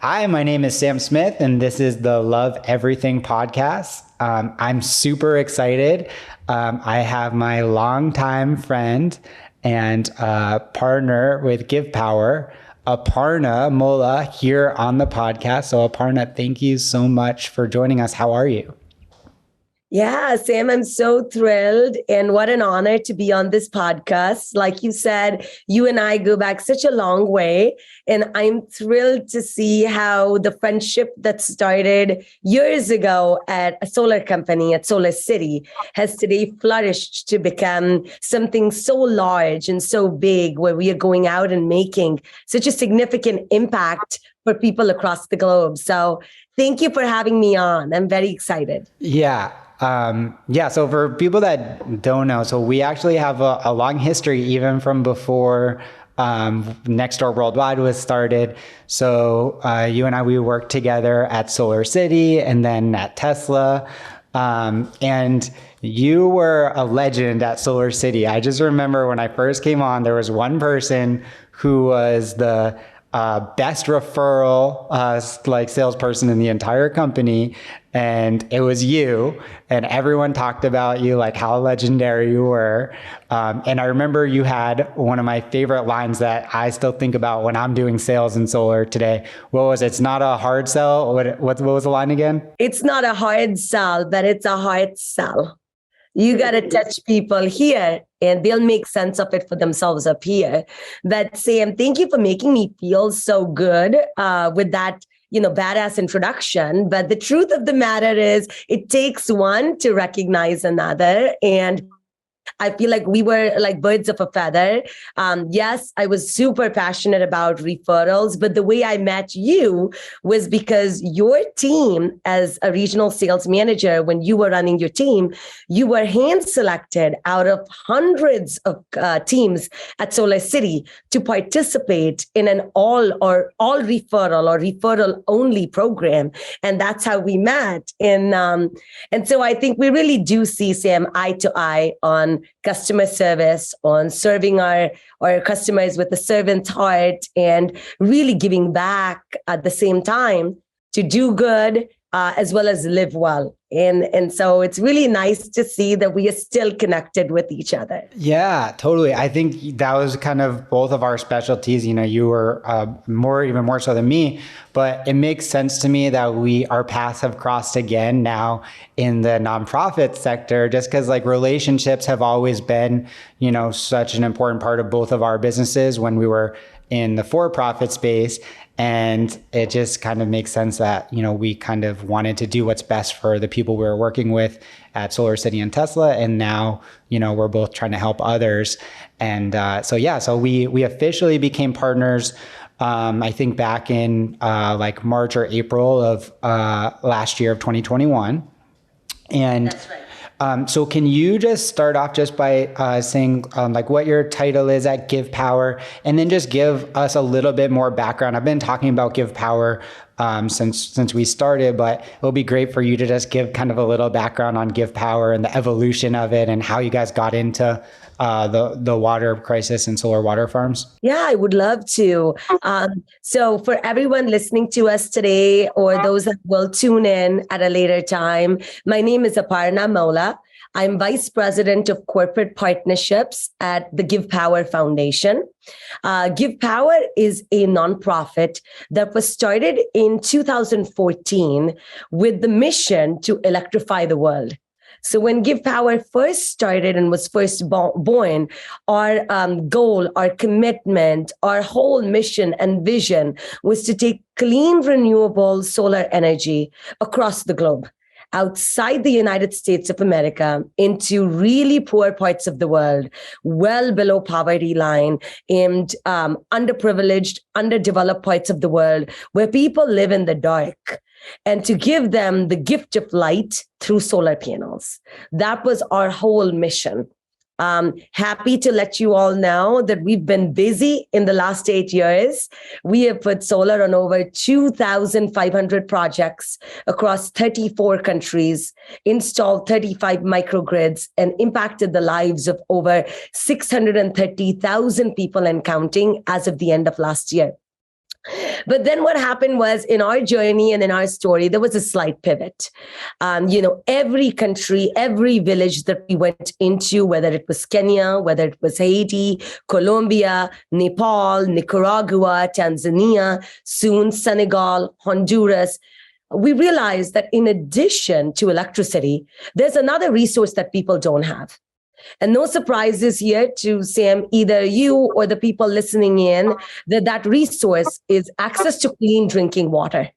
Hi, my name is Sam Smith, and this is the Love Everything podcast. I'm super excited. I have my longtime friend and partner with GivePower, Aparna Mohla, here on the podcast. So, Aparna, thank you so much for joining us. How are you? Yeah, Sam, I'm so thrilled. And what an honor to be on this podcast. Like you said, you and I go back such a long way. And I'm thrilled to see how the friendship that started years ago at a solar company at Solar City has today flourished to become something so large and so big, where we are going out and making such a significant impact for people across the globe. So thank you for having me on. I'm very excited. Yeah. So for people that don't know, so we actually have a long history even from before Nextdoor Worldwide was started. So you and I, we worked together at Solar City and then at Tesla. And you were a legend at Solar City. I just remember when I first came on, there was one person who was the best referral like salesperson in the entire company, and it was you. And everyone talked about you, like how legendary you were. And I remember you had one of my favorite lines that I still think about when I'm doing sales in solar today. What was it? It's not a hard sell. What was the line again? It's not a hard sell, but it's a hard sell. You got to touch people here and they'll make sense of it for themselves up here. But Sam, thank you for making me feel so good with that, badass introduction. But the truth of the matter is it takes one to recognize another. And I feel like we were like birds of a feather. Yes, I was super passionate about referrals, but the way I met you was because your team, as a regional sales manager, when you were running your team, you were hand selected out of hundreds of teams at Solar City to participate in an all referral or referral only program. And that's how we met. And so I think we really do see, Sam, eye to eye on customer service, on serving our customers with a servant's heart and really giving back at the same time to do good as well as live well. And so it's really nice to see that we are still connected with each other. Yeah, totally. I think that was kind of both of our specialties. You were even more so than me, but it makes sense to me that our paths have crossed again now in the nonprofit sector, just because like relationships have always been, such an important part of both of our businesses when we were in the for-profit space. And it just kind of makes sense that, we kind of wanted to do what's best for the people we were working with at Solar City and Tesla. And now, we're both trying to help others. And so we officially became partners, I think back in like March or April of last year of 2021. And that's right. So can you just start off just by saying like what your title is at GivePower, and then just give us a little bit more background? I've been talking about GivePower since we started, but it'll be great for you to just give kind of a little background on GivePower and the evolution of it and how you guys got into the water crisis and solar water farms. Yeah, I would love to. So for everyone listening to us today, or those that will tune in at a later time, my name is Aparna Mohla. I'm Vice President of Corporate Partnerships at the GivePower Foundation. GivePower is a nonprofit that was started in 2014 with the mission to electrify the world. So when GivePower first started and was first born, our goal, our commitment, our whole mission and vision was to take clean, renewable solar energy across the globe, outside the United States of America, into really poor parts of the world, well below poverty line, and underprivileged, underdeveloped parts of the world where people live in the dark, and to give them the gift of light through solar panels. That was our whole mission. Happy to let you all know that we've been busy in the last 8 years. We have put solar on over 2,500 projects across 34 countries, installed 35 microgrids, and impacted the lives of over 630,000 people and counting as of the end of last year. But then what happened was in our journey and in our story, there was a slight pivot. Every country, every village that we went into, whether it was Kenya, whether it was Haiti, Colombia, Nepal, Nicaragua, Tanzania, soon Senegal, Honduras, we realized that in addition to electricity, there's another resource that people don't have. And no surprises here to Sam, either you or the people listening in, that resource is access to clean drinking water.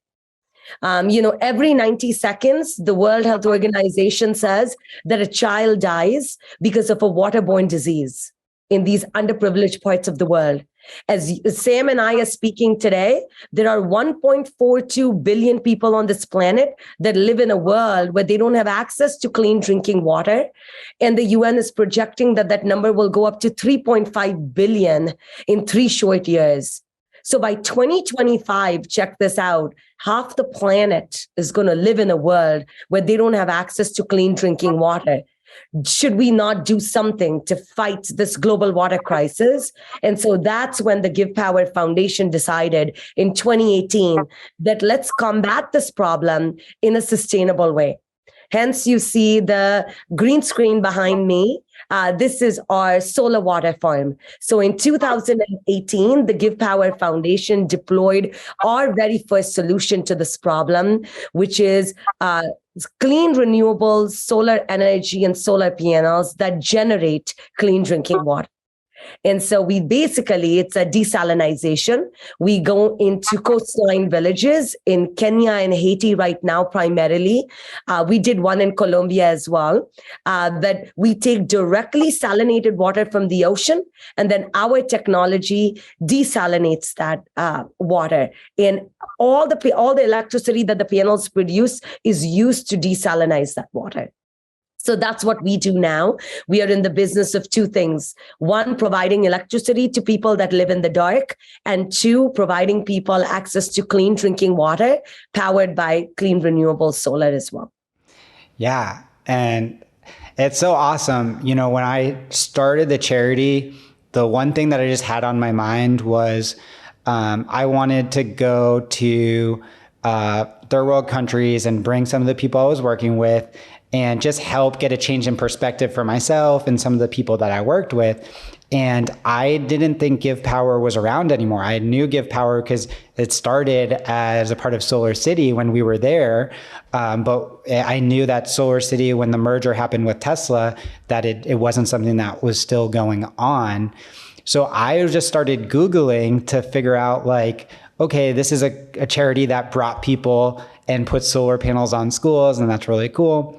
Every 90 seconds, the World Health Organization says that a child dies because of a waterborne disease in these underprivileged parts of the world. As Sam and I are speaking today, there are 1.42 billion people on this planet that live in a world where they don't have access to clean drinking water. And the UN is projecting that number will go up to 3.5 billion in 3 short years. So by 2025, check this out, half the planet is going to live in a world where they don't have access to clean drinking water. Should we not do something to fight this global water crisis? And so that's when the GivePower Foundation decided in 2018 that let's combat this problem in a sustainable way. Hence, you see the green screen behind me. This is our solar water farm. So in 2018, the GivePower Foundation deployed our very first solution to this problem, which is clean, renewable solar energy and solar panels that generate clean drinking water. And so it's a desalinization. We go into coastline villages in Kenya and Haiti right now, primarily. We did one in Colombia as well. That we take directly salinated water from the ocean, and then our technology desalinates that water. And all the electricity that the panels produce is used to desalinize that water. So that's what we do now. We are in the business of 2 things. 1, providing electricity to people that live in the dark. And 2, providing people access to clean drinking water powered by clean renewable solar as well. Yeah. And it's so awesome. When I started the charity, the one thing that I just had on my mind was I wanted to go to third world countries and bring some of the people I was working with and just help get a change in perspective for myself and some of the people that I worked with. And I didn't think GivePower was around anymore. I knew GivePower because it started as a part of Solar City when we were there. But I knew that Solar City, when the merger happened with Tesla, that it wasn't something that was still going on. So I just started Googling to figure out okay, this is a charity that brought people and put solar panels on schools, and that's really cool.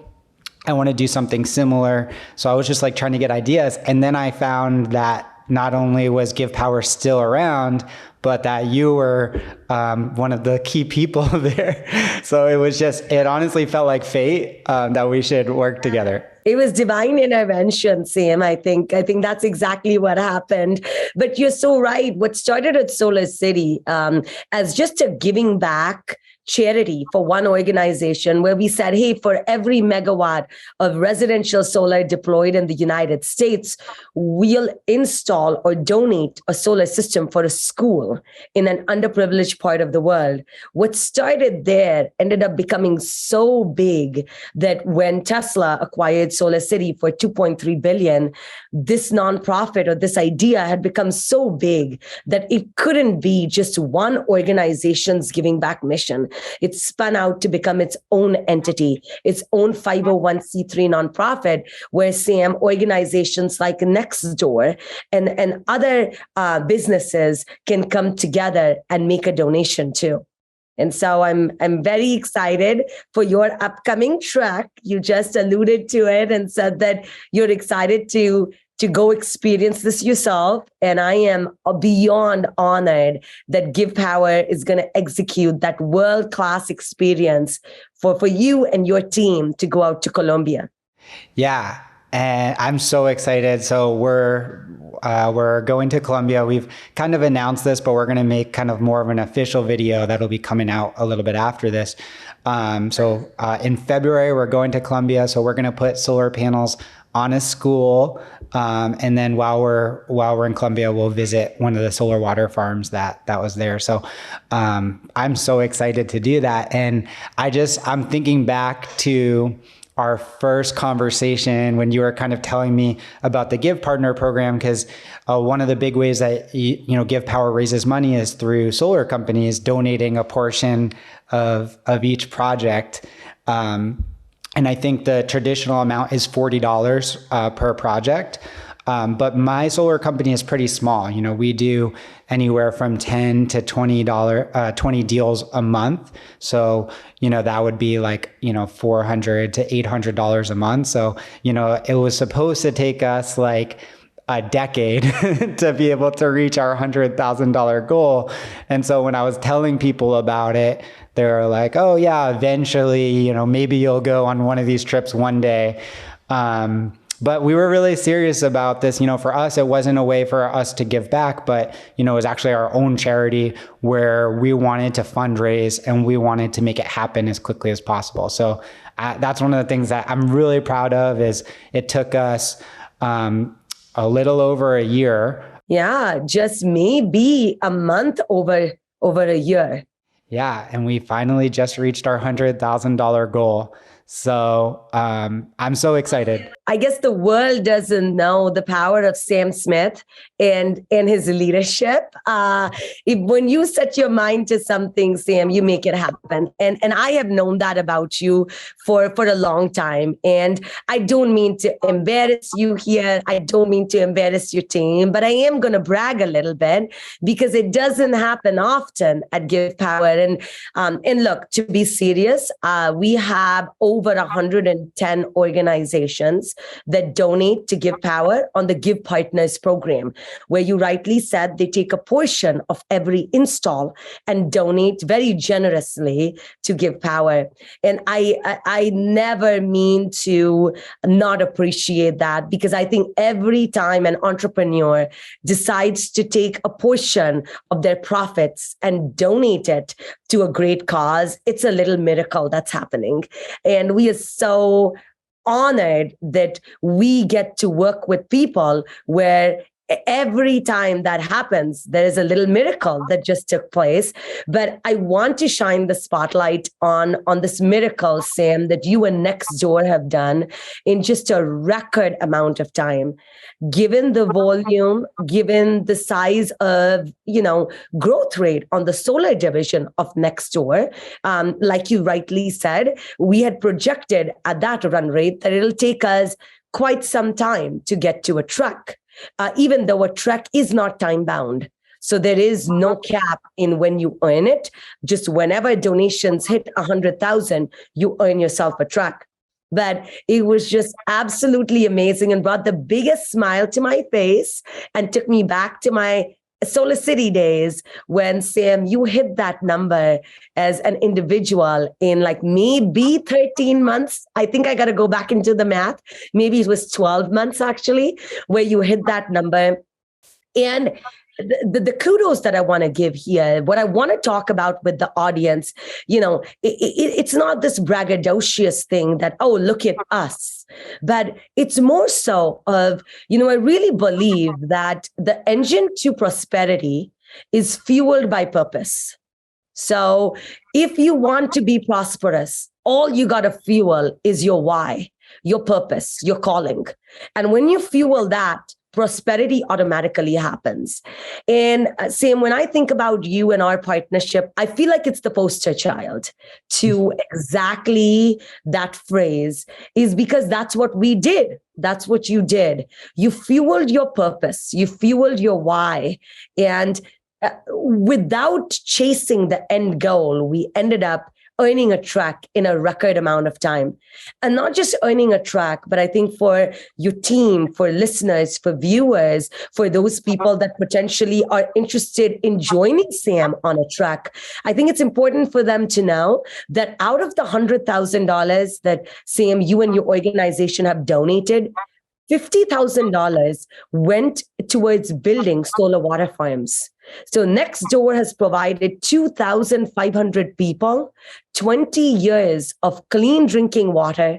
I want to do something similar. So I was just trying to get ideas. And then I found that not only was GivePower still around, but that you were one of the key people there. So it honestly felt like fate that we should work together. It was divine intervention, Sam. I think that's exactly what happened. But you're so right. What started at Solar City as just a giving back charity for one organization where we said, hey, for every megawatt of residential solar deployed in the United States, we'll install or donate a solar system for a school in an underprivileged part of the world. What started there ended up becoming so big that when Tesla acquired Solar City for $2.3 billion, this nonprofit or this idea had become so big that it couldn't be just one organization's giving back mission. It spun out to become its own entity, its own 501c3 nonprofit, where Sam, organizations like Nextdoor and other businesses can come together and make a donation too. And so I'm very excited for your upcoming track. You just alluded to it and said that you're excited to go experience this yourself. And I am beyond honored that GivePower is going to execute that world-class experience for you and your team to go out to Colombia. Yeah. And I'm so excited. So we're going to Colombia. We've kind of announced this, but we're going to make kind of more of an official video that'll be coming out a little bit after this. So in February, we're going to Colombia. So we're going to put solar panels on a school. And then while we're in Colombia, we'll visit one of the solar water farms that was there. So I'm so excited to do that. And I'm thinking back to our first conversation when you were kind of telling me about the Give Partner program, because one of the big ways that GivePower raises money is through solar companies donating a portion of each project. And I think the traditional amount is $40 per project. But my solar company is pretty small. We do anywhere from 10 to $20 deals a month. So, that would be like, $400 to $800 a month. So, it was supposed to take us like a decade to be able to reach our $100,000 goal. And so when I was telling people about it, they were like, oh yeah, eventually, maybe you'll go on one of these trips one day. But we were really serious about this. For us, it wasn't a way for us to give back, but, it was actually our own charity where we wanted to fundraise and we wanted to make it happen as quickly as possible. So that's one of the things that I'm really proud of is it took us a little over a year. Yeah, just maybe a month over a year. Yeah, and we finally just reached our $100,000 goal. So I'm so excited. I guess the world doesn't know the power of Sam Smith and his leadership. When you set your mind to something, Sam, you make it happen. And I have known that about you for a long time. And I don't mean to embarrass you here. I don't mean to embarrass your team, but I am going to brag a little bit because it doesn't happen often at GivePower. And look, to be serious, we have over 110 organizations that donate to GivePower on the Give Partners program, where you rightly said they take a portion of every install and donate very generously to GivePower. And I never mean to not appreciate that, because I think every time an entrepreneur decides to take a portion of their profits and donate it to a great cause, it's a little miracle that's happening. And we are so honored that we get to work with people where every time that happens, there is a little miracle that just took place. But I want to shine the spotlight on this miracle, Sam, that you and Nextdoor have done in just a record amount of time. Given the volume, given the size of, growth rate on the solar division of Nextdoor, like you rightly said, we had projected at that run rate that it'll take us quite some time to get to a truck. Even though a truck is not time bound. So there is no cap in when you earn it. Just whenever donations hit 100,000, you earn yourself a truck. But it was just absolutely amazing and brought the biggest smile to my face and took me back to my Solar City days when, Sam, you hit that number as an individual in like maybe 13 months. I think I got to go back into the math. Maybe it was 12 months actually, where you hit that number. And the kudos that I want to give here, what I want to talk about with the audience, it's not this braggadocious thing that, oh, look at us. But it's more so of, I really believe that the engine to prosperity is fueled by purpose. So if you want to be prosperous, all you got to fuel is your why, your purpose, your calling. And when you fuel that, prosperity automatically happens. And Sam, when I think about you and our partnership, I feel like it's the poster child to exactly that phrase, is because that's what we did. That's what you did. You fueled your purpose. You fueled your why. And without chasing the end goal, we ended up earning a track in a record amount of time. And not just earning a track, but I think for your team, for listeners, for viewers, for those people that potentially are interested in joining Sam on a track, I think it's important for them to know that out of the $100,000 that, Sam, you and your organization have donated, $50,000 went towards building solar water farms. So Nextdoor has provided 2,500 people 20 years of clean drinking water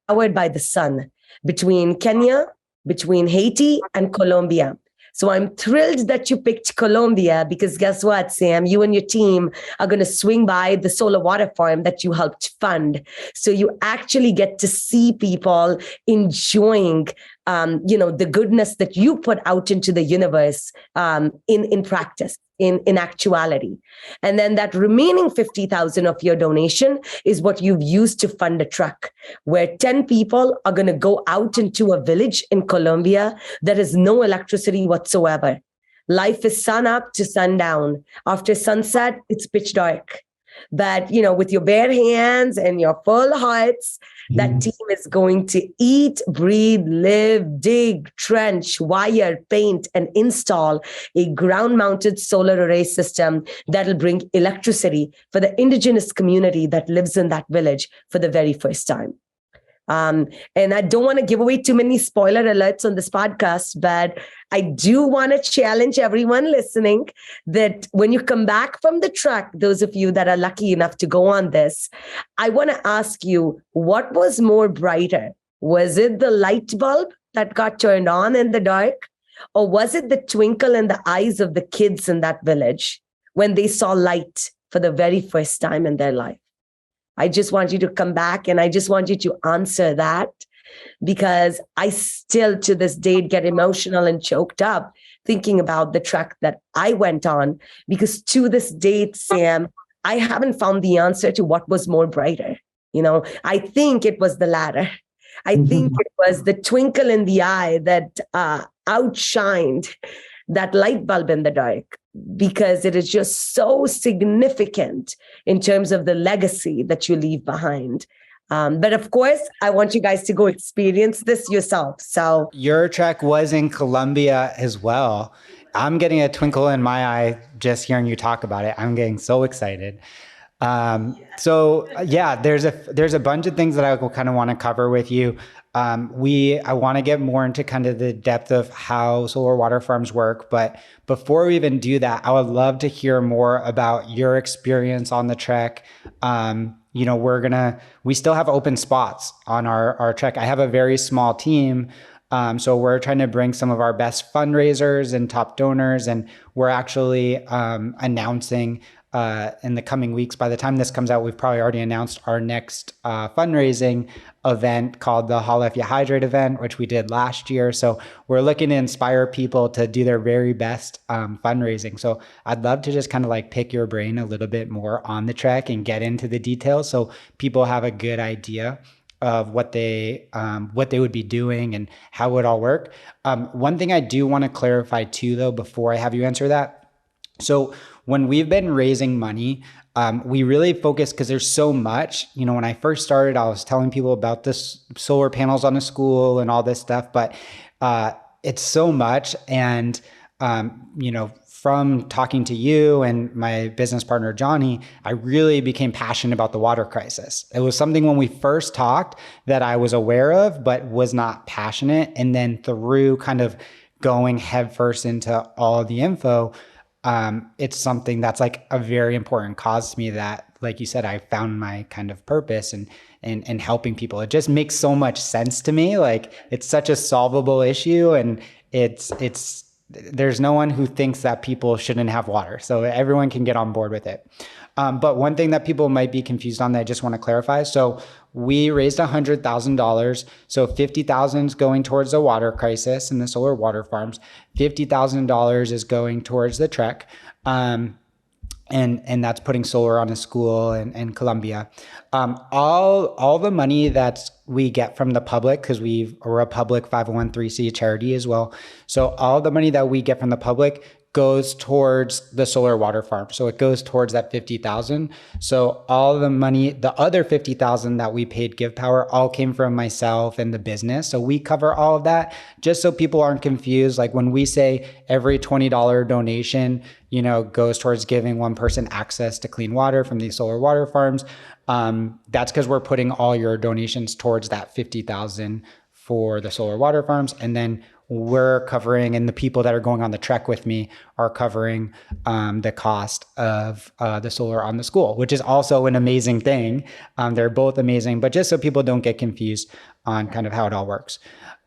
powered by the sun. between Kenya, between Haiti, and Colombia. So I'm thrilled that you picked Colombia because guess what, Sam? You and your team are going to swing by the solar water farm that you helped fund. So you actually get to see people enjoying, the goodness that you put out into the universe in practice. In actuality. And then that remaining 50,000 of your donation is what you've used to fund a truck where 10 people are going to go out into a village in Colombia. There is no electricity whatsoever. Life is sun up to sundown. After sunset, it's pitch dark. But, with your bare hands and your full hearts, that team is going to eat, breathe, live, dig, trench, wire, paint, and install a ground-mounted solar array system that'll bring electricity for the indigenous community that lives in that village for the very first time. And I don't want to give away too many spoiler alerts on this podcast, but I do want to challenge everyone listening that when you come back from the truck, those of you that are lucky enough to go on this, I want to ask you, what was more brighter? Was it the light bulb that got turned on in the dark? Or was it the twinkle in the eyes of the kids in that village when they saw light for the very first time in their life? I just want you to come back and I just want you to answer that because I still to this day get emotional and choked up thinking about the trek that I went on because to this date, Sam, I haven't found the answer to what was more brighter. I think it was the latter. I think it was the twinkle in the eye that outshined that light bulb in the dark, because it is just so significant in terms of the legacy that you leave behind. But of course, I want you guys to go experience this yourself. So your trek was in Colombia as well. I'm getting a twinkle in my eye just hearing you talk about it. I'm getting so excited. There's a bunch of things that I kind of want to cover with you. I want to get more into kind of the depth of how solar water farms work. But before we even do that, I would love to hear more about your experience on the trek. We still have open spots on our trek. I have a very small team. So we're trying to bring some of our best fundraisers and top donors, and we're actually announcing in the coming weeks. By the time this comes out, we've probably already announced our next fundraising event called the Holla If You Hydrate event, which we did last year. So we're looking to inspire people to do their very best fundraising. So I'd love to just kind of like pick your brain a little bit more on the trek and get into the details so people have a good idea of what they would be doing and how it would all work. One thing I do want to clarify too, though, before I have you answer that. So when we've been raising money, we really focus because there's so much. When I first started, I was telling people about this solar panels on the school and all this stuff, but it's so much. And, from talking to you and my business partner, Johnny, I really became passionate about the water crisis. It was something when we first talked that I was aware of, but was not passionate. And then through kind of going headfirst into all of the info, it's something that's like a very important cause to me that, like you said, I found my kind of purpose and helping people. It just makes so much sense to me. Like it's such a solvable issue, and there's no one who thinks that people shouldn't have water. So everyone can get on board with it. But one thing that people might be confused on that I just want to clarify. So we raised $100,000. So $50,000 is going towards the water crisis and the solar water farms. $50,000 is going towards the trek. And that's putting solar on a school in Colombia. All the money that we get from the public, because we're a public 501(c)(3) charity as well. So all the money that we get from the public goes towards the solar water farm. So it goes towards that 50,000. So all the money, the other 50,000 that we paid GivePower, all came from myself and the business. So we cover all of that, just so people aren't confused. Like when we say every $20 donation, goes towards giving one person access to clean water from these solar water farms. That's because we're putting all your donations towards that 50,000 for the solar water farms. And then we're covering, and the people that are going on the trek with me are covering the cost of the solar on the school, which is also an amazing thing. They're both amazing, but just so people don't get confused, on kind of how it all works.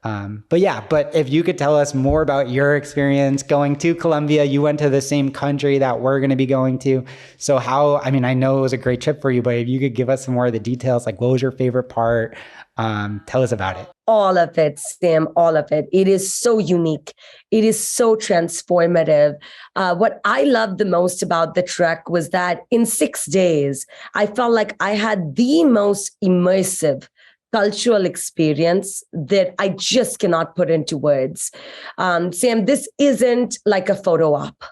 But if you could tell us more about your experience going to Colombia, you went to the same country that we're going to be going to. So I know it was a great trip for you, but if you could give us some more of the details, like what was your favorite part? Tell us about it. All of it, Sam, all of it. It is so unique. It is so transformative. What I loved the most about the trek was that in 6 days, I felt like I had the most immersive cultural experience that I just cannot put into words. Sam, this isn't like a photo op.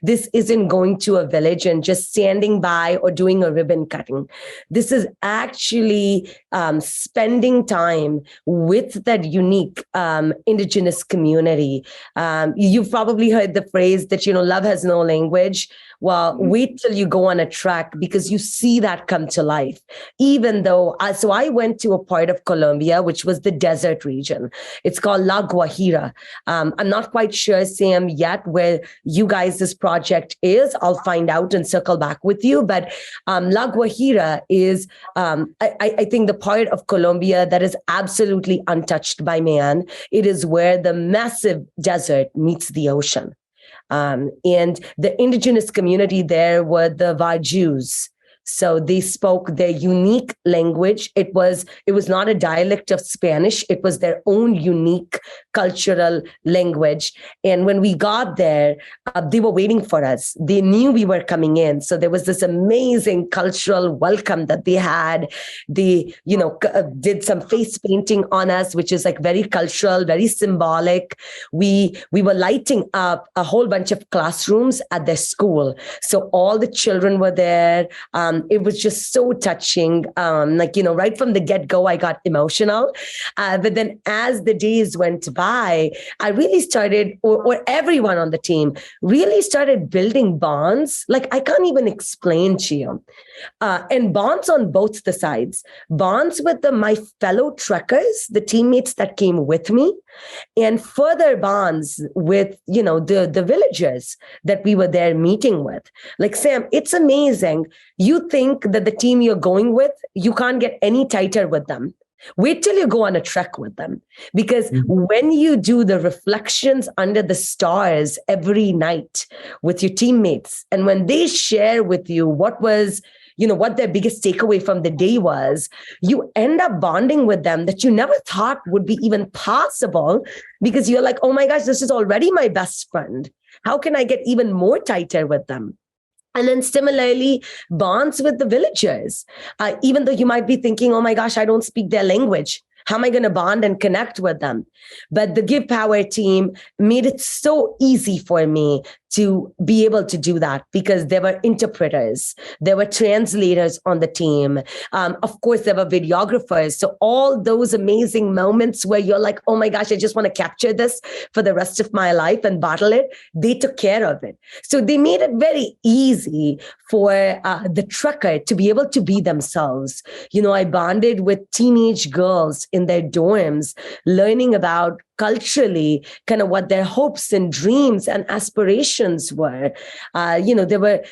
This isn't going to a village and just standing by or doing a ribbon cutting. This is actually spending time with that unique indigenous community. You've probably heard the phrase that, love has no language. Well, wait till you go on a trek because you see that come to life. Even though, so I went to a part of Colombia, which was the desert region. It's called La Guajira. I'm not quite sure, Sam, yet where you guys, this project is. I'll find out and circle back with you. But La Guajira is, I think, the part of Colombia that is absolutely untouched by man. It is where the massive desert meets the ocean. And the indigenous community there were the Vajus. So they spoke their unique language. It was not a dialect of Spanish. It was their own unique cultural language. And when we got there, they were waiting for us. They knew we were coming in. So there was this amazing cultural welcome that they had. They, did some face painting on us, which is like very cultural, very symbolic. We were lighting up a whole bunch of classrooms at their school. So all the children were there. It was just so touching. Right from the get-go, I got emotional. But then as the days went by, I really started, or everyone on the team really started building bonds. Like I can't even explain to you. And bonds on both the sides. Bonds with my fellow trekkers, the teammates that came with me, and further bonds with, the villagers that we were there meeting with. Like, Sam, it's amazing. You think that the team you're going with, you can't get any tighter with them. Wait till you go on a trek with them. Because when you do the reflections under the stars every night with your teammates, and when they share with you what was, what their biggest takeaway from the day was, you end up bonding with them that you never thought would be even possible, because you're like, oh my gosh, this is already my best friend. How can I get even more tighter with them? And then similarly, bonds with the villagers. Even though you might be thinking, oh my gosh, I don't speak their language. How am I going to bond and connect with them? But the GivePower team made it so easy for me to be able to do that, because there were interpreters, there were translators on the team. Of course, there were videographers. So all those amazing moments where you're like, oh my gosh, I just want to capture this for the rest of my life and bottle it, they took care of it. So they made it very easy for the trucker to be able to be themselves. I bonded with teenage girls in their dorms, learning about culturally kind of what their hopes and dreams and aspirations were. There were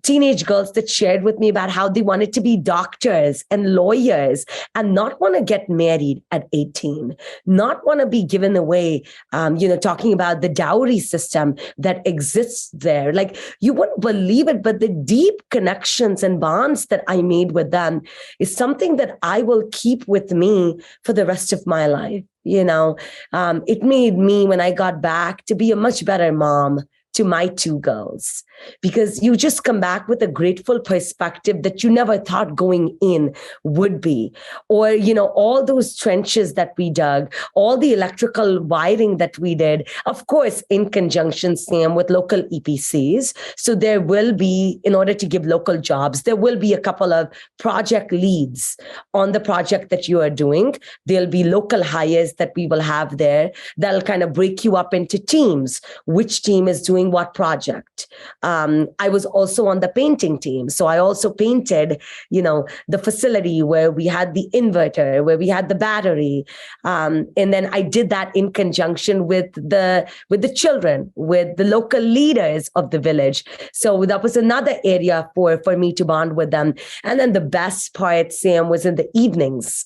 teenage girls that shared with me about how they wanted to be doctors and lawyers and not want to get married at 18, not want to be given away, talking about the dowry system that exists there. Like, you wouldn't believe it, but the deep connections and bonds that I made with them is something that I will keep with me for the rest of my life. It made me, when I got back, to be a much better mom to my 2 girls, because you just come back with a grateful perspective that you never thought going in would be. Or, all those trenches that we dug, all the electrical wiring that we did, of course, in conjunction, Sam, with local EPCs. So there will be, in order to give local jobs, there will be a couple of project leads on the project that you are doing. There'll be local hires that we will have there that'll kind of break you up into teams. Which team is doing what project? I was also on the painting team. So I also painted, the facility where we had the inverter, where we had the battery. And then I did that in conjunction with the children, with the local leaders of the village. So that was another area for me to bond with them. And then the best part, Sam, was in the evenings.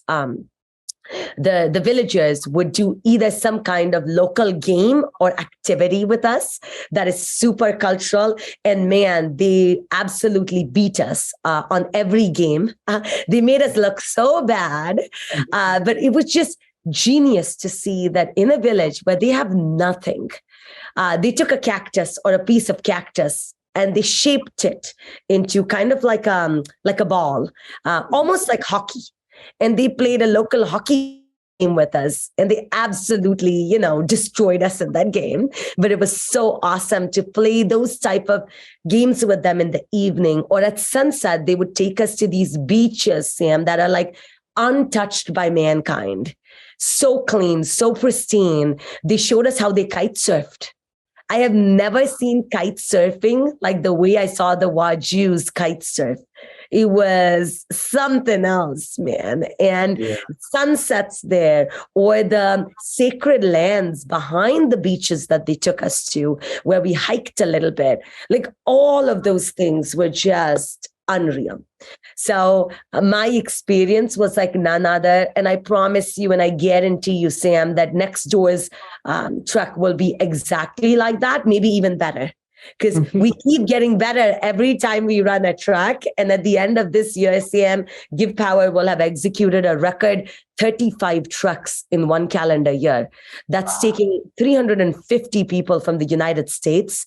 the villagers would do either some kind of local game or activity with us that is super cultural. And man, they absolutely beat us on every game. They made us look so bad, but it was just genius to see that in a village where they have nothing, they took a cactus or a piece of cactus and they shaped it into kind of like a ball, almost like hockey. And they played a local hockey game with us, and they absolutely, destroyed us in that game. But it was so awesome to play those type of games with them in the evening, or at sunset. They would take us to these beaches, Sam, that are like untouched by mankind, so clean, so pristine. They showed us how they kite surfed. I have never seen kite surfing like the way I saw the Waju's kite surf. It was something else, man. And sunsets there, or the sacred lands behind the beaches that they took us to, where we hiked a little bit. Like all of those things were just unreal. So my experience was like none other. And I promise you, and I guarantee you, Sam, that next door's truck will be exactly like that, maybe even better. Because we keep getting better every time we run a track. And at the end of this year, Sam, GivePower will have executed a record 35 trucks in one calendar year. That's taking 350 people from the United States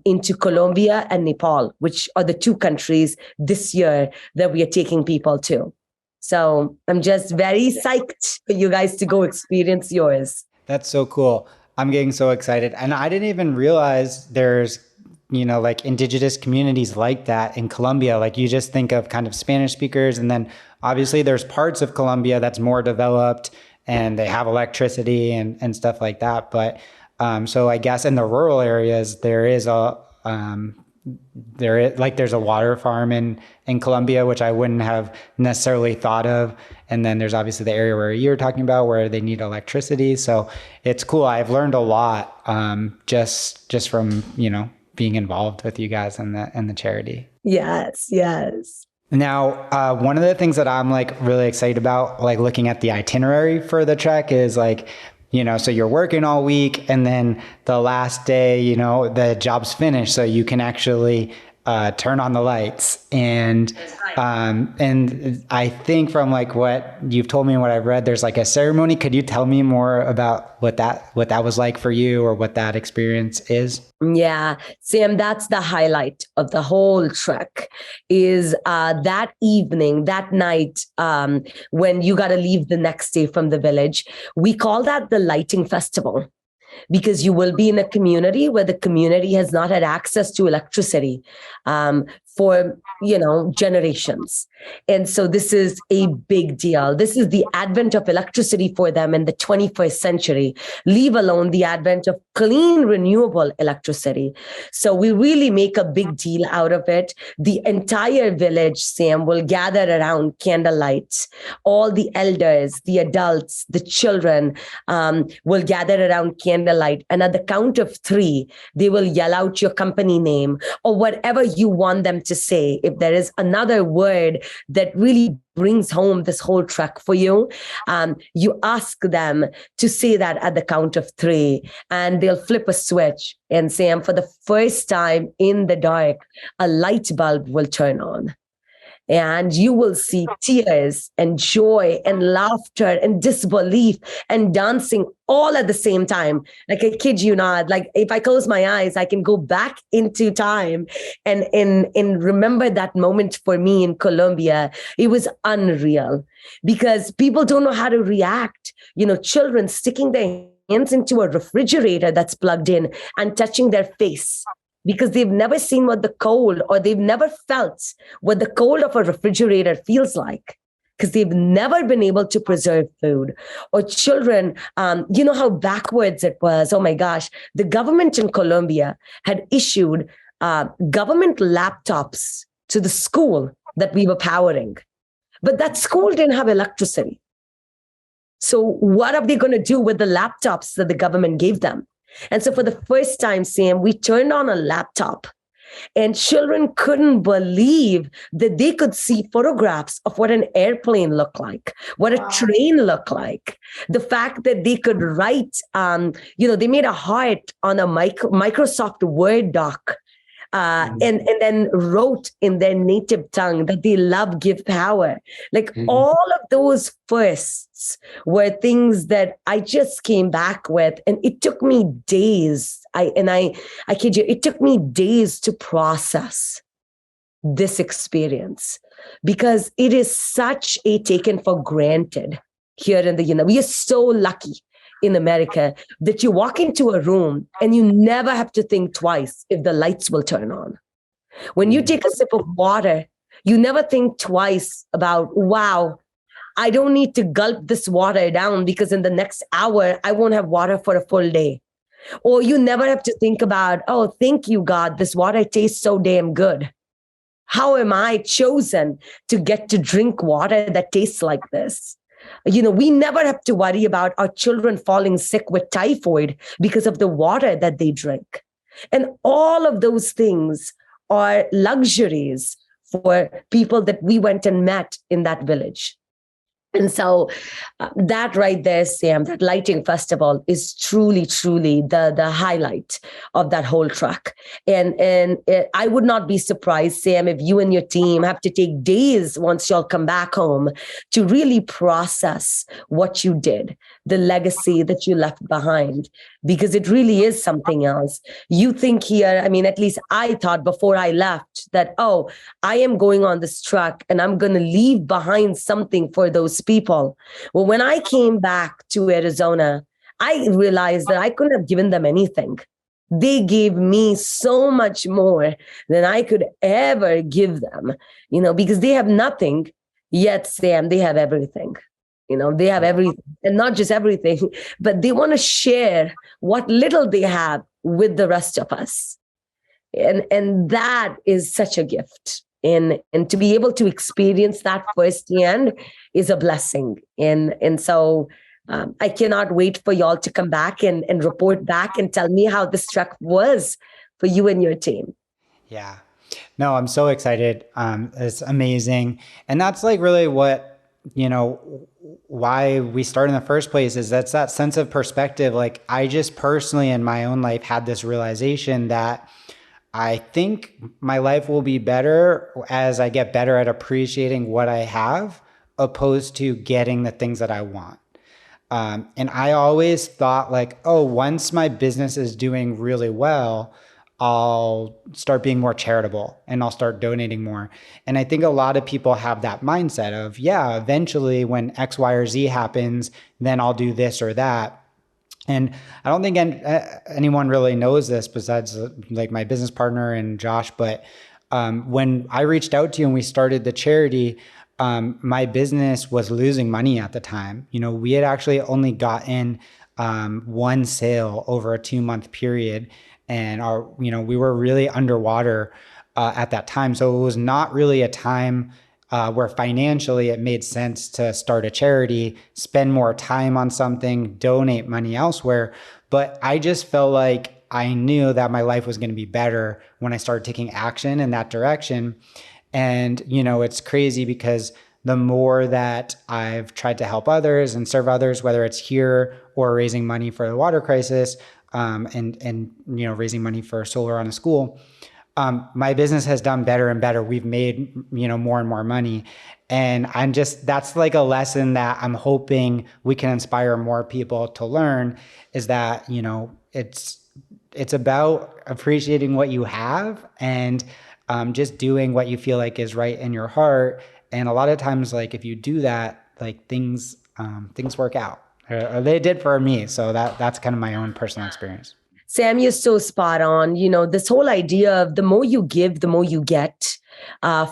into Colombia and Nepal, which are the two countries this year that we are taking people to. So I'm just very psyched for you guys to go experience yours. That's so cool. I'm getting so excited. And I didn't even realize there's, like indigenous communities like that in Colombia. Like you just think of kind of Spanish speakers, and then obviously there's parts of Colombia that's more developed and they have electricity and stuff like that. But so I guess in the rural areas, there's a water farm in Colombia, which I wouldn't have necessarily thought of. And then there's obviously the area where you're talking about where they need electricity. So it's cool. I've learned a lot just from, being involved with you guys and the charity. Yes, yes. Now, one of the things that I'm like really excited about, like looking at the itinerary for the trek, is like, so you're working all week, and then the last day, the job's finished, so you can actually turn on the lights. And and I think from like what you've told me and what I've read, there's like a ceremony. Could you tell me more about what that was like for you, or what that experience is? Yeah, Sam, that's the highlight of the whole trek, is that evening, that night, when you got to leave the next day from the village. We call that the lighting festival, because you will be in a community where the community has not had access to electricity for generations. And so this is a big deal. This is the advent of electricity for them in the 21st century, leave alone the advent of clean, renewable electricity. So we really make a big deal out of it. The entire village, Sam, will gather around candlelight. All the elders, the adults, the children will gather around candlelight. And at the count of 3, they will yell out your company name or whatever you want them to say. If there is another word that really brings home this whole trek for you, you ask them to say that at the count of 3, and they'll flip a switch. And Sam, for the first time in the dark, a light bulb will turn on. And you will see tears and joy and laughter and disbelief and dancing all at the same time. Like, I kid you not, like if I close my eyes, I can go back into time and remember that moment for me in Colombia. It was unreal because people don't know how to react. Children sticking their hands into a refrigerator that's plugged in and touching their face, because they've never seen what the cold, or they've never felt what the cold of a refrigerator feels like, because they've never been able to preserve food. Or children, how backwards it was. Oh my gosh. The government in Colombia had issued government laptops to the school that we were powering, but that school didn't have electricity. So what are they going to do with the laptops that the government gave them? And so for the first time, Sam, we turned on a laptop And children couldn't believe that they could see photographs of what an airplane looked like, what a train looked like. The fact that they could write, they made a heart on a Microsoft Word doc, and then wrote in their native tongue that they love GivePower. Like all of those firsts were things that I just came back with, and it took me days. I kid you, it took me days to process this experience because it is such a taken for granted here in the United. We are so lucky in America that you walk into a room and you never have to think twice if the lights will turn on. When you take a sip of water, you never think twice about, wow, I don't need to gulp this water down because in the next hour, I won't have water for a full day. Or you never have to think about, oh, thank you, God, this water tastes so damn good. How am I chosen to get to drink water that tastes like this? We never have to worry about our children falling sick with typhoid because of the water that they drink. And all of those things are luxuries for people that we went and met in that village. And so that right there, Sam, that lighting festival is truly, truly the highlight of that whole track. And I would not be surprised, Sam, if you and your team have to take days once y'all come back home to really process what you did, the legacy that you left behind, because it really is something else. You think here, I mean, at least I thought before I left that, oh, I am going on this truck and I'm going to leave behind something for those people. Well, when I came back to Arizona, I realized that I couldn't have given them anything. They gave me so much more than I could ever give them, because they have nothing, yet, Sam, they have everything. They have everything, and not just everything, but they want to share what little they have with the rest of us. And that is such a gift. And to be able to experience that firsthand is a blessing. And so I cannot wait for y'all to come back and report back and tell me how this trek was for you and your team. Yeah. No, I'm so excited. It's amazing. And that's like really what, why we started in the first place is that's that sense of perspective. Like I just personally in my own life had this realization that I think my life will be better as I get better at appreciating what I have opposed to getting the things that I want. And I always thought like, oh, once my business is doing really well, I'll start being more charitable and I'll start donating more. And I think a lot of people have that mindset of, yeah, eventually when X, Y, or Z happens, then I'll do this or that. And I don't think anyone really knows this besides like my business partner and Josh. But when I reached out to you and we started the charity, my business was losing money at the time. We had actually only gotten one sale over a 2-month period. And we were really underwater at that time. So it was not really a time where financially it made sense to start a charity, spend more time on something, donate money elsewhere. But I just felt like I knew that my life was going to be better when I started taking action in that direction. And, it's crazy because the more that I've tried to help others and serve others, whether it's here or raising money for the water crisis, and raising money for solar on a school, my business has done better and better. We've made, more and more money. And that's like a lesson that I'm hoping we can inspire more people to learn is that, it's about appreciating what you have and just doing what you feel like is right in your heart. And a lot of times, like if you do that, like things work out. Or they did for me. So that's kind of my own personal experience. Sam, you're so spot on. This whole idea of the more you give, the more you get.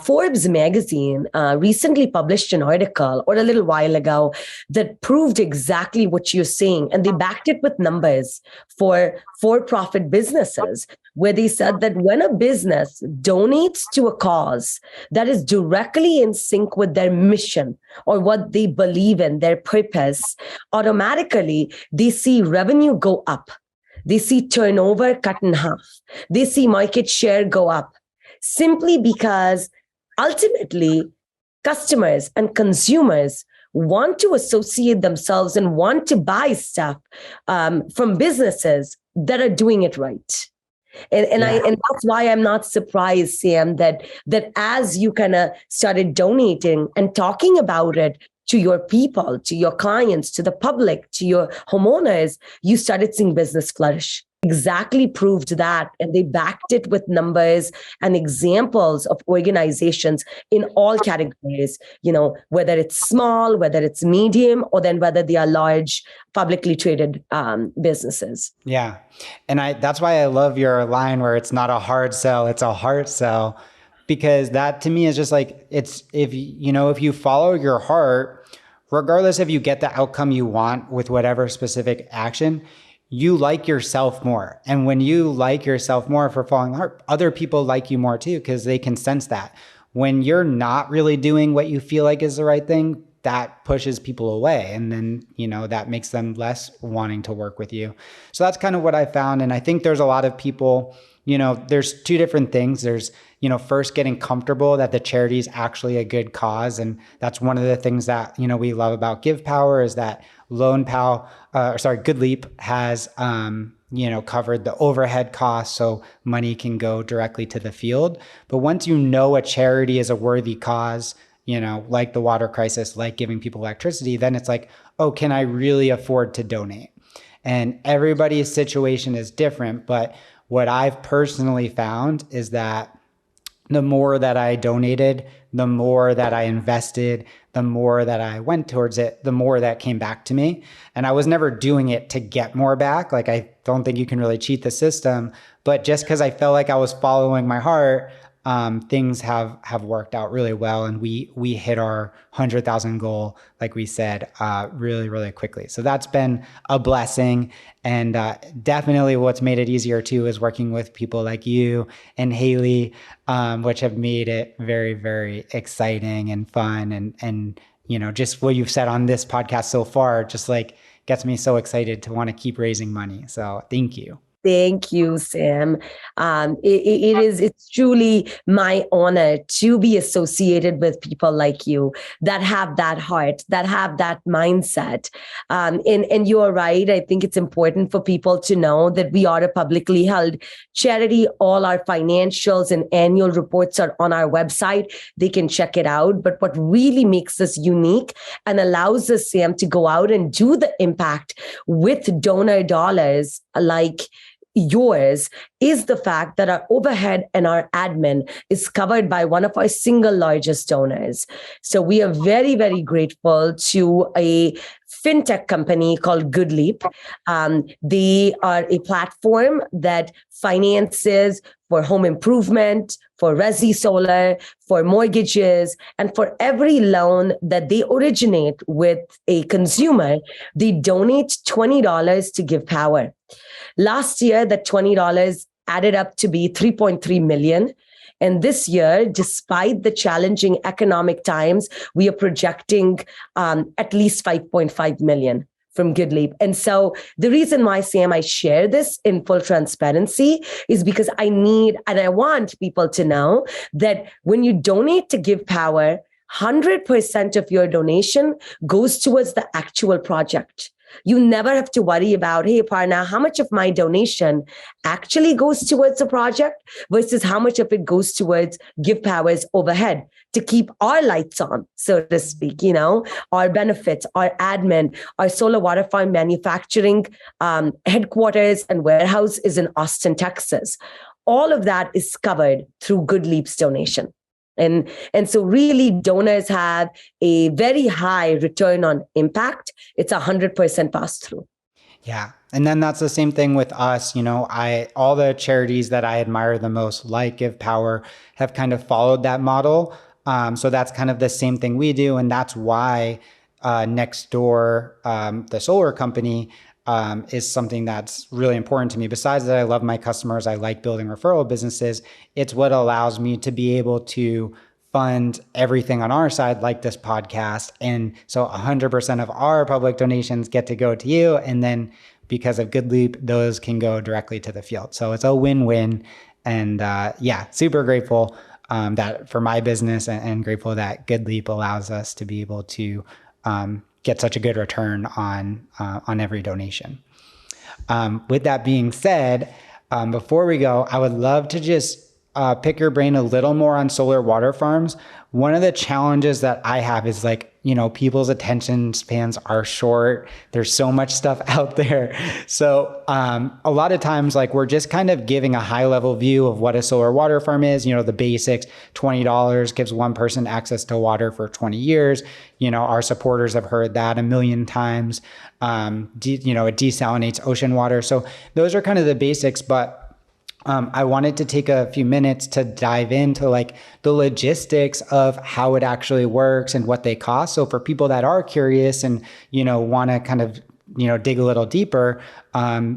Forbes magazine recently published an article or a little while ago that proved exactly what you're saying. And they backed it with numbers for-profit businesses, where they said that when a business donates to a cause that is directly in sync with their mission or what they believe in, their purpose, automatically they see revenue go up. They see turnover cut in half. They see market share go up simply because ultimately customers and consumers want to associate themselves and want to buy stuff from businesses that are doing it right. And that's why I'm not surprised, Sam, that as you kind of started donating and talking about it to your people, to your clients, to the public, to your homeowners, you started seeing business flourish. Exactly proved that, and they backed it with numbers and examples of organizations in all categories, whether it's small, whether it's medium, or then whether they are large publicly traded businesses. Yeah. And that's why I love your line where it's not a hard sell, it's a heart sell, because that to me is just like, if you follow your heart, regardless if you get the outcome you want with whatever specific action, you like yourself more. And when you like yourself more for following the heart, other people like you more too, because they can sense that. When you're not really doing what you feel like is the right thing, that pushes people away. And then, that makes them less wanting to work with you. So that's kind of what I found. And I think there's a lot of people, there's two different ththings. There's, first getting comfortable that the charity is actually a good cause. And that's one of the things that, we love about GivePower is that GoodLeap has, covered the overhead costs so money can go directly to the field. But once you know a charity is a worthy cause, like the water crisis, like giving people electricity, then it's like, oh, can I really afford to donate? And everybody's situation is different. But what I've personally found is that the more that I donated, the more that I invested, the more that I went towards it, the more that came back to me. And I was never doing it to get more back. Like, I don't think you can really cheat the system, but just because I felt like I was following my heart, things have worked out really well. And we hit our 100,000 goal, like we said, really, really quickly. So that's been a blessing. And definitely what's made it easier too is working with people like you and Haley, which have made it very, very exciting and fun. And just what you've said on this podcast so far, just like gets me so excited to want to keep raising money. So thank you. Thank you, Sam. It's truly my honor to be associated with people like you that have that heart, that have that mindset. And you are right. I think it's important for people to know that we are a publicly held charity. All our financials and annual reports are on our website. They can check it out. But what really makes us unique and allows us, Sam, to go out and do the impact with donor dollars like yours is the fact that our overhead and our admin is covered by one of our single largest donors. So we are very, very grateful to a fintech company called GoodLeap. They are a platform that finances for home improvement, for resi solar, for mortgages, and for every loan that they originate with a consumer, they donate $20 to GivePower. Last year, that $20 added up to be 3.3 million. And this year, despite the challenging economic times, we are projecting at least 5.5 million from GoodLeap. And so the reason why, Sam, I share this in full transparency is because I need and I want people to know that when you donate to GivePower, 100% of your donation goes towards the actual project. You never have to worry about, hey, Aparna, how much of my donation actually goes towards the project versus how much of it goes towards GivePower's overhead to keep our lights on, so to speak, our benefits, our admin, our solar water farm manufacturing headquarters and warehouse is in Austin, Texas. All of that is covered through GoodLeap's donation. And so really donors have a very high return on impact. It's 100% pass through. Yeah. And then that's the same thing with us. All the charities that I admire the most, like GivePower, have kind of followed that model. So that's kind of the same thing we do. And that's why Nextdoor, the solar company, is something that's really important to me. Besides that, I love my customers. I like building referral businesses. It's what allows me to be able to fund everything on our side, like this podcast. And so 100% of our public donations get to go to you. And then because of Good Leap, those can go directly to the field. So it's a win-win. And super grateful that for my business, and grateful that Good Leap allows us to be able to get such a good return on every donation. With that being said, before we go, I would love to just pick your brain a little more on solar water farms. One of the challenges that I have is people's attention spans are short. There's so much stuff out there. So a lot of times, we're just kind of giving a high level view of what a solar water farm is, the basics. $20 gives one person access to water for 20 years. Our supporters have heard that a million times. It desalinates ocean water. So those are kind of the basics, but I wanted to take a few minutes to dive into the logistics of how it actually works and what they cost. So for people that are curious and, want to kind of, dig a little deeper,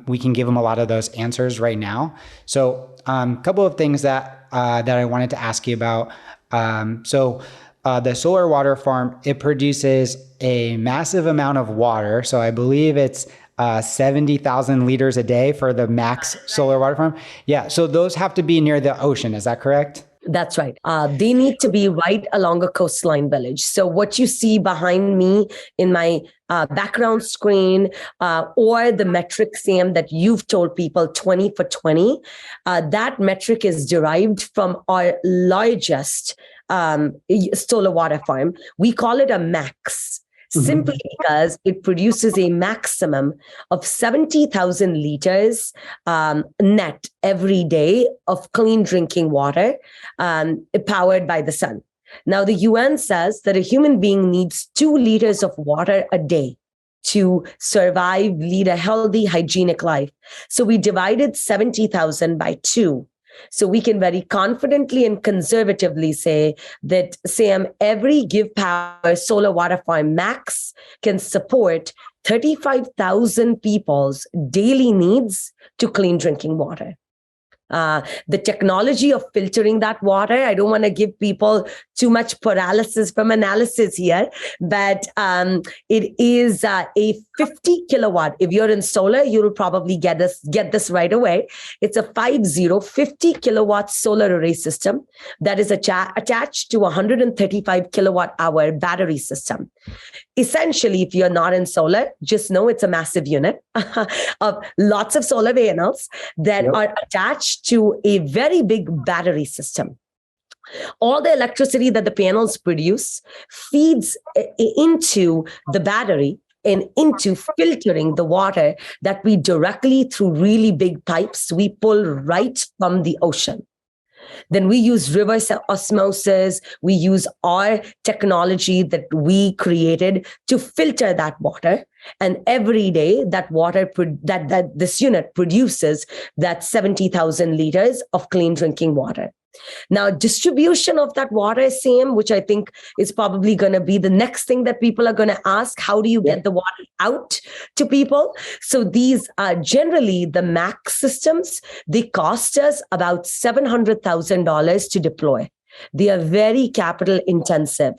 we can give them a lot of those answers right now. So a couple of things that I wanted to ask you about. The solar water farm, it produces a massive amount of water. So I believe it's 70,000 liters a day for the max solar water farm. Yeah. So those have to be near the ocean. Is that correct? That's right. They need to be right along a coastline village. So what you see behind me in my background screen, or the metric, Sam, that you've told people 20 for 20, that metric is derived from our largest solar water farm. We call it a max. Simply because it produces a maximum of 70,000 liters net every day of clean drinking water powered by the sun. Now, the UN says that a human being needs 2 liters of water a day to survive, lead a healthy, hygienic life. So we divided 70,000 by 2. So we can very confidently and conservatively say that, Sam, every GivePower solar water farm max can support 35,000 people's daily needs to clean drinking water. The technology of filtering that water, I don't want to give people too much paralysis from analysis here, but it is a 50 kilowatt. If you're in solar, you'll probably get this right away. It's a 50 kilowatt solar array system that is attached to a 135 kilowatt hour battery system. Essentially, if you're not in solar, just know it's a massive unit of lots of solar panels that are attached to a very big battery system. All the electricity that the panels produce feeds into the battery and into filtering the water that we directly, through really big pipes, we pull right from the ocean. Then we use reverse osmosis. We use our technology that we created to filter that water. And every day that water, that this unit produces that 70,000 liters of clean drinking water. Now, distribution of that water, Sam, which I think is probably going to be the next thing that people are going to ask, how do you get the water out to people? So these are generally the max systems. They cost us about $700,000 to deploy. They are very capital intensive.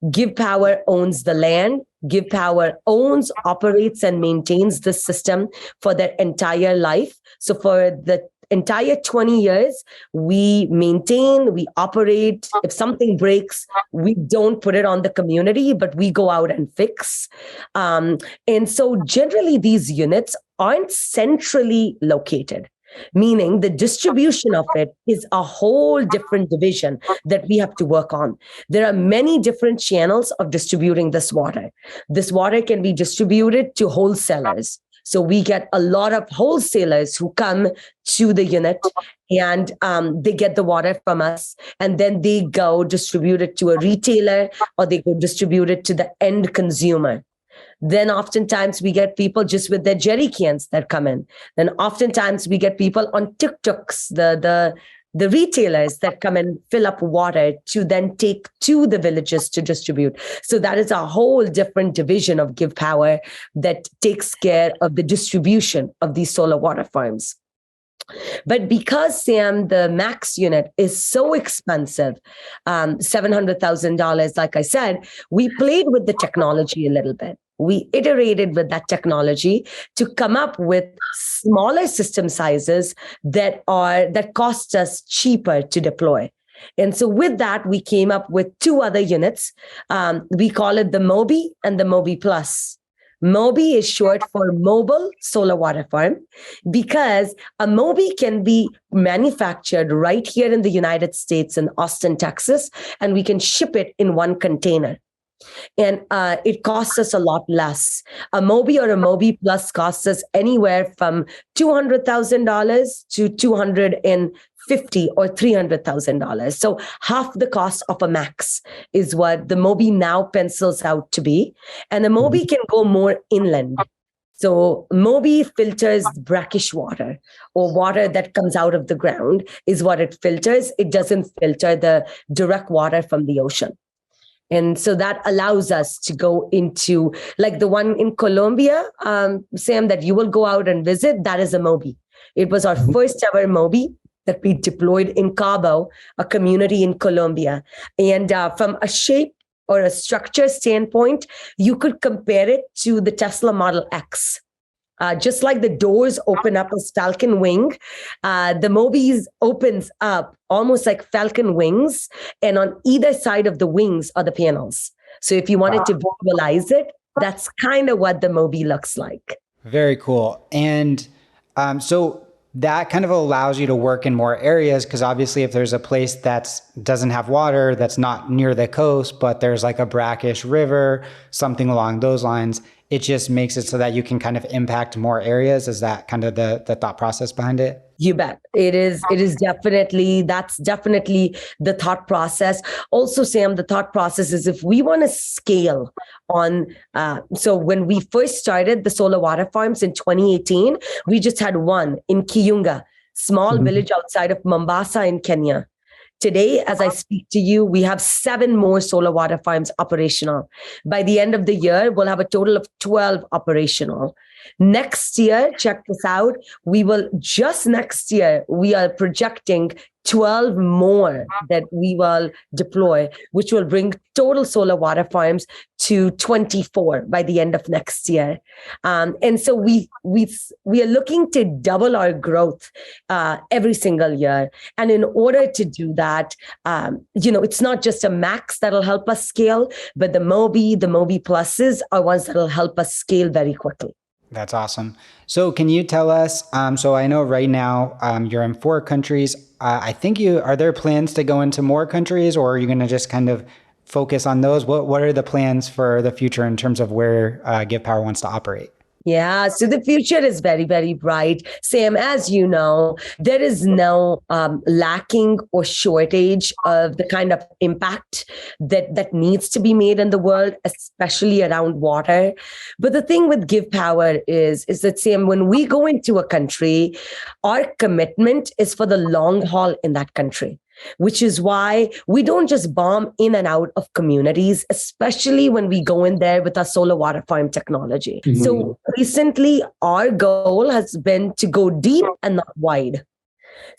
GivePower owns the land. GivePower owns, operates, and maintains the system for their entire life. So for the entire 20 years, we maintain, we operate. If something breaks, we don't put it on the community, but we go out and fix. And so generally, these units aren't centrally located, meaning the distribution of it is a whole different division that we have to work on. There are many different channels of distributing this water. This water can be distributed to wholesalers. So we get a lot of wholesalers who come to the unit and they get the water from us, and then they go distribute it to a retailer or they go distribute it to the end consumer. Then oftentimes we get people just with their jerry cans that come in. Then oftentimes we get people on tuk-tuks, the retailers that come and fill up water to then take to the villages to distribute. So that is a whole different division of GivePower that takes care of the distribution of these solar water farms. But because, Sam, the max unit is so expensive, $700,000, like I said, we played with the technology a little bit. We iterated with that technology to come up with smaller system sizes that cost us cheaper to deploy. And so with that, we came up with two other units. We call it the Mobi and the Mobi Plus. Mobi is short for Mobile Solar Water Farm, because a Mobi can be manufactured right here in the United States in Austin, Texas, and we can ship it in one container. And it costs us a lot less. A Mobi or a Mobi Plus costs us anywhere from $200,000 to $250,000 or $300,000. So half the cost of a Max is what the Mobi now pencils out to be. And the Mobi can go more inland. So Mobi filters brackish water, or water that comes out of the ground is what it filters. It doesn't filter the direct water from the ocean. And so that allows us to go into, like the one in Colombia, Sam, that you will go out and visit, that is a Mobi. It was our first ever Mobi that we deployed in Cabo, a community in Colombia. And from a shape or a structure standpoint, you could compare it to the Tesla Model X. Just like the doors open up as falcon wing, the Mobi opens up almost like falcon wings, and on either side of the wings are the panels. So if you wanted to visualize it, that's kind of what the Mobi looks like. Very cool. And so that kind of allows you to work in more areas, because obviously if there's a place that doesn't have water, that's not near the coast, but there's like a brackish river, something along those lines, it just makes it so that you can kind of impact more areas. Is that kind of the thought process behind it? You bet. It is definitely, that's definitely the thought process. Also, Sam, the thought process is if we want to scale on, so when we first started the solar water farms in 2018, we just had one in Kiunga, small village outside of Mombasa in Kenya. Today, as I speak to you, we have 7 more solar water farms operational. By the end of the year, we'll have a total of 12 operational. Next year, check this out, we are projecting 12 more that we will deploy, which will bring total solar water farms to 24 by the end of next year. And so we are looking to double our growth every single year. And in order to do that, it's not just a Max that'll help us scale, but the Mobi Pluses are ones that'll help us scale very quickly. That's awesome. So can you tell us, so I know right now you're in 4 countries. I think are there plans to go into more countries, or are you going to just kind of focus on those? What are the plans for the future in terms of where GivePower wants to operate? Yeah, so the future is very, very bright. Sam, as you know, there is no lacking or shortage of the kind of impact that needs to be made in the world, especially around water. But the thing with GivePower is that, Sam, when we go into a country, our commitment is for the long haul in that country, which is why we don't just bomb in and out of communities, especially when we go in there with our solar water farm technology. Mm-hmm. So recently, our goal has been to go deep and not wide.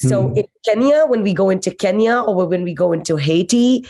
So in Kenya, when we go into Kenya or when we go into Haiti,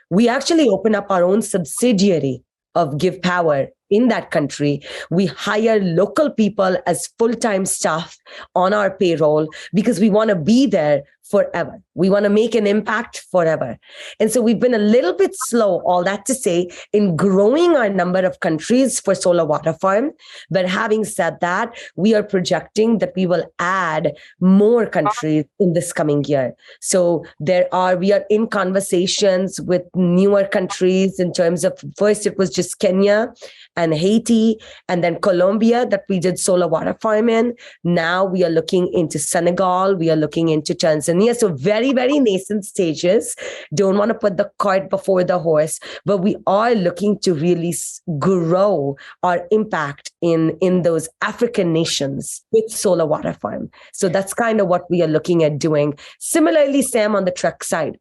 we actually open up our own subsidiary of GivePower in that country. We hire local people as full-time staff on our payroll because we want to be there forever. We want to make an impact forever. And so we've been a little bit slow, all that to say, in growing our number of countries for solar water farm. But having said that, we are projecting that we will add more countries in this coming year. So we are in conversations with newer countries in terms of, first it was just Kenya and Haiti, and then Colombia that we did solar water farm in. Now we are looking into Senegal, we are looking into Tanzania. So very, very nascent stages. Don't want to put the cart before the horse, but we are looking to really grow our impact in those African nations with solar water farm. So that's kind of what we are looking at doing. Similarly, Sam, on the truck side.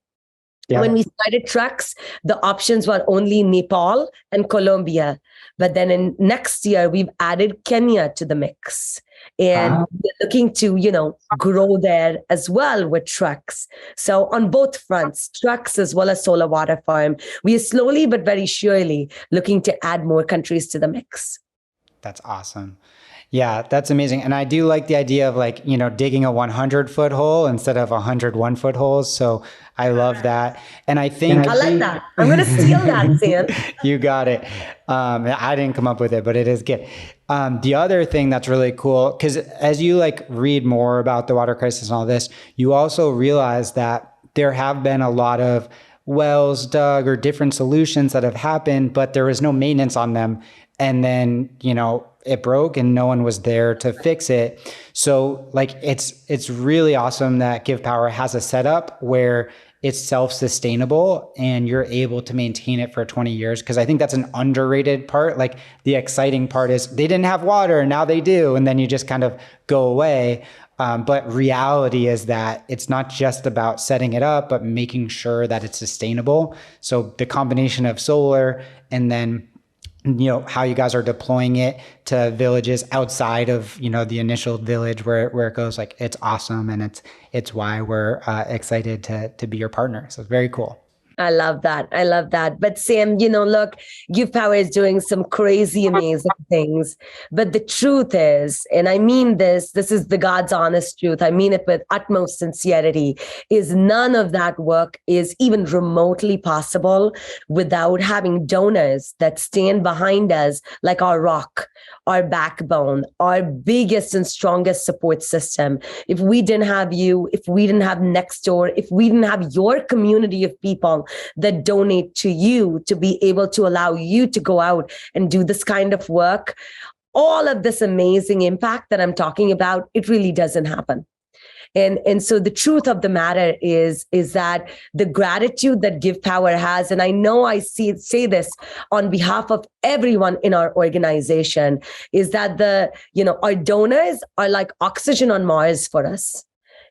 Yeah. When we started trucks, the options were only Nepal and Colombia. But then in next year, we've added Kenya to the mix. And we're looking to, grow there as well with trucks. So on both fronts, trucks as well as solar water farm, we are slowly but very surely looking to add more countries to the mix. That's awesome. Yeah, that's amazing. And I do like the idea of like, digging a 100-foot hole instead of 101-foot holes. So I love that. And I think I like that. I'm going to steal that, Sam. you got it. I didn't come up with it, but it is good. The other thing that's really cool, because as you like read more about the water crisis and all this, you also realize that there have been a lot of wells dug or different solutions that have happened, but there was no maintenance on them. And then, it broke and no one was there to fix it. So like, it's really awesome that GivePower has a setup where it's self-sustainable and you're able to maintain it for 20 years. Cause I think that's an underrated part. Like the exciting part is they didn't have water and now they do. And then you just kind of go away. But reality is that it's not just about setting it up, but making sure that it's sustainable. So the combination of solar and then how you guys are deploying it to villages outside of, the initial village where it goes, like, it's awesome. And it's why we're excited to be your partner. So it's very cool. I love that. I love that. But Sam, look, GivePower is doing some crazy, amazing things. But the truth is, and I mean this is the God's honest truth. I mean it with utmost sincerity, is none of that work is even remotely possible without having donors that stand behind us like our rock, our backbone, our biggest and strongest support system. If we didn't have you, if we didn't have Nextdoor, if we didn't have your community of people that donate to you to be able to allow you to go out and do this kind of work, all of this amazing impact that I'm talking about, it really doesn't happen. And so the truth of the matter is that the gratitude that GivePower has, and I know I say this on behalf of everyone in our organization, is that our donors are like oxygen on Mars for us.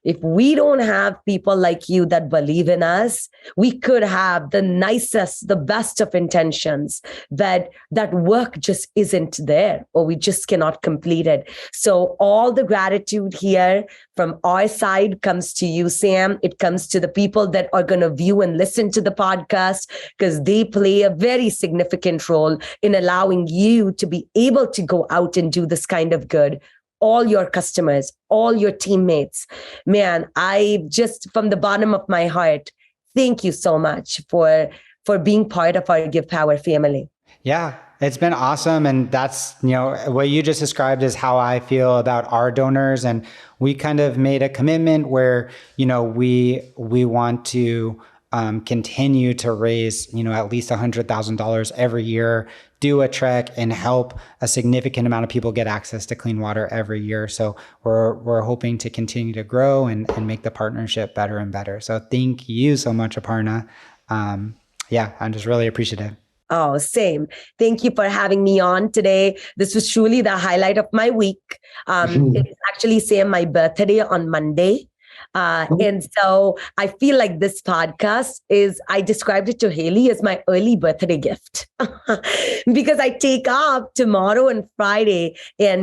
If we don't have people like you that believe in us, we could have the nicest, the best of intentions, that work just isn't there, or we just cannot complete it. So all the gratitude here from our side comes to you, Sam. It comes to the people that are going to view and listen to the podcast, because they play a very significant role in allowing you to be able to go out and do this kind of good. All your customers, all your teammates. Man, I just, from the bottom of my heart, thank you so much for being part of our GivePower family. Yeah, it's been awesome. And that's, what you just described is how I feel about our donors. And we kind of made a commitment where, we want to continue to raise, at least $100,000 every year, do a trek and help a significant amount of people get access to clean water every year. So we're hoping to continue to grow and make the partnership better and better. So thank you so much, Aparna. I'm just really appreciative. Oh, same. Thank you for having me on today. This was truly the highlight of my week. It's actually, Sam, my birthday on Monday. And so I feel like this podcast I described it to Haley as my early birthday gift because I take off tomorrow and Friday, and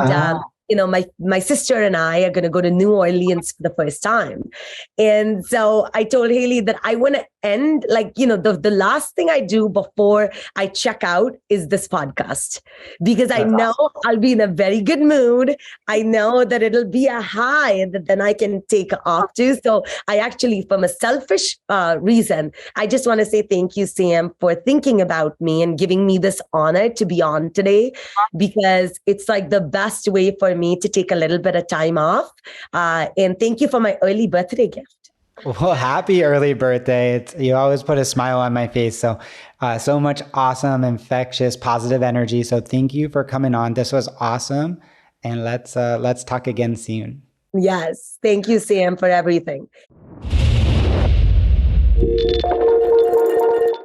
my sister and I are going to go to New Orleans for the first time. And so I told Haley that I want to end, the last thing I do before I check out is this podcast, because I know I'll be in a very good mood. I know that it'll be a high that then I can take off to. So I actually, from a selfish reason, I just want to say thank you, Sam, for thinking about me and giving me this honor to be on today, because it's like the best way for me to take a little bit of time off. And thank you for my early birthday gift. Well, happy early birthday. You always put a smile on my face. So, so much awesome, infectious, positive energy. So thank you for coming on. This was awesome. And let's talk again soon. Yes. Thank you, Sam, for everything.